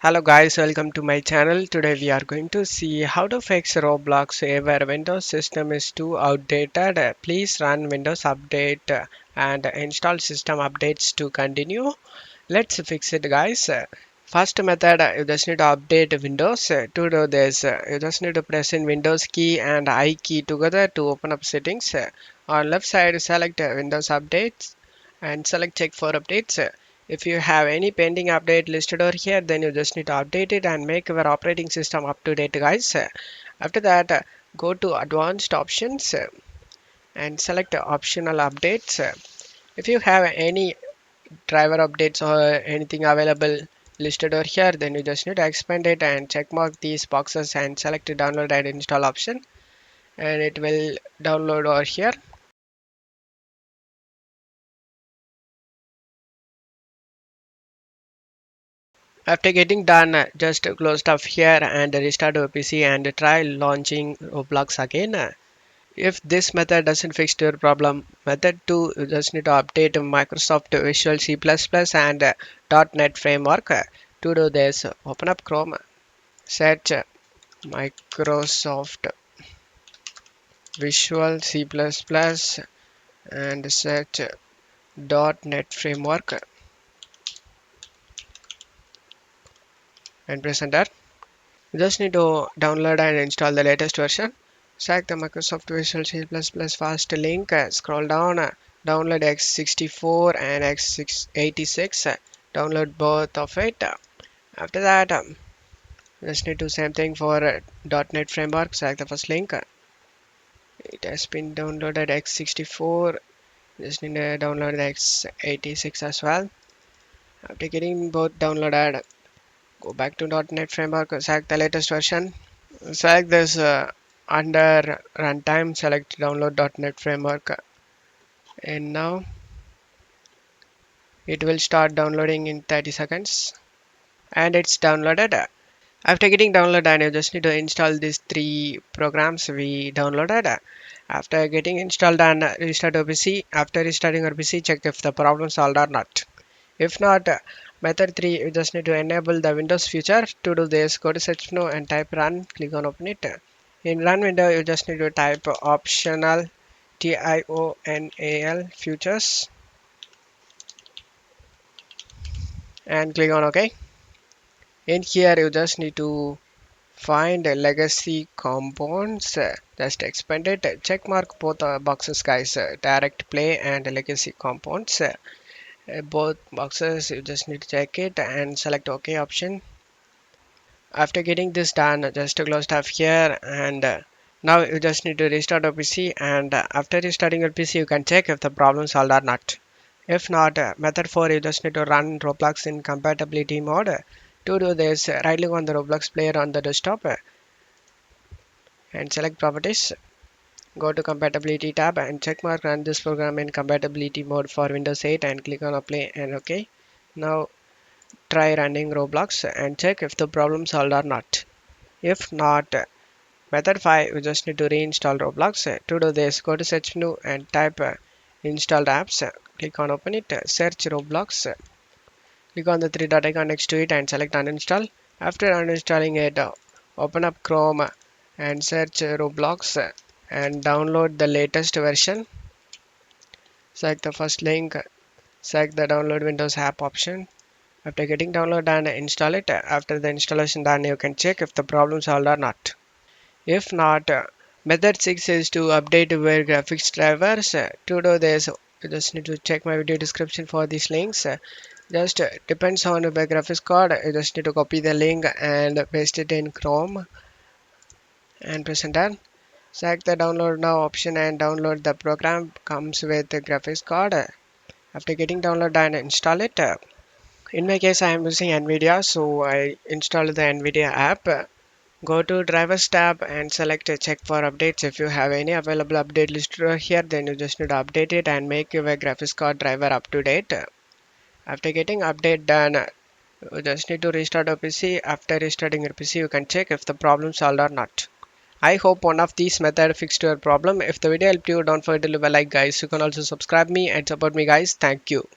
Hello guys, welcome to my channel. Today we are going to see how to fix Roblox where Windows system is too outdated. Please run Windows Update and install system updates to continue. Let's fix it guys. First method, you just need to update Windows. To do this, you just need to press in Windows key and I key together to open up settings. On left side, select Windows Updates and select check for updates. If you have any pending update listed over here, then you just need to update it and make your operating system up to date guys. After that, go to advanced options and select optional updates. If you have any driver updates or anything available listed over here, then you just need to expand it and check mark these boxes and select the download and install option, and it will download over here. After getting done, just close stuff here and restart your PC and try launching Roblox again. If this method doesn't fix your problem, method 2, you just need to update Microsoft Visual C++ and .NET framework. To do this, open up Chrome, search Microsoft Visual C++ and search .NET framework and press enter. You just need to download and install the latest version. Select the Microsoft Visual C++ fast link, scroll down, download x64 and x86, download both of it. After that, just need to do same thing for .NET framework. Select the first link. It has been downloaded x64. Just need to download the x86 as well. After getting both downloaded, go back to .NET framework. Select the latest version. Select this under runtime, select download .NET framework, and now it will start downloading in 30 seconds, and it's downloaded. After getting downloaded, you just need to install these three programs we downloaded. After getting installed and restart your PC. After restarting your PC, check if the problem solved or not. If not, method 3, you just need to enable the Windows feature. To do this, go to search menu and type run, click on open it. In run window, you just need to type optional TIONAL futures and click on OK. In here, you just need to find legacy components. Just expand it. Check mark both boxes, guys. Direct play and legacy components. Both boxes, you just need to check it and select OK option. After getting this done, just close tab here, and now you just need to restart your PC, and after restarting your PC you can check if the problem solved or not. If not, method 4, you just need to run Roblox in compatibility mode. To do this, right click on the Roblox player on the desktop and select properties. Go to compatibility tab and check mark run this program in compatibility mode for Windows 8 and click on apply and OK. Now try running Roblox and check if the problem solved or not. If not, method 5, you just need to reinstall Roblox. To do this, go to search menu and type installed apps. Click on open it, search Roblox. Click on the three dot icon next to it and select uninstall. After uninstalling it, open up Chrome and search Roblox and download the latest version. Select the first link, select the download Windows app option. After getting download and install it, after the installation done, you can check if the problem solved or not. If not, method 6 is to update your graphics drivers. To do this, you just need to check my video description for these links. Just depends on your graphics card. You just need to copy the link and paste it in Chrome and press enter. Select the download now option and download the program. Comes with the graphics card. After getting download and install it. In my case, I am using Nvidia, so I installed the Nvidia app. Go to drivers tab and select check for updates. If you have any available update listed over here, then you just need to update it and make your graphics card driver up to date. After getting update done, you just need to restart your PC. After restarting your PC, you can check if the problem solved or not. I hope one of these methods fixed your problem. If the video helped you, don't forget to leave a like guys. You can also subscribe me and support me guys. Thank you.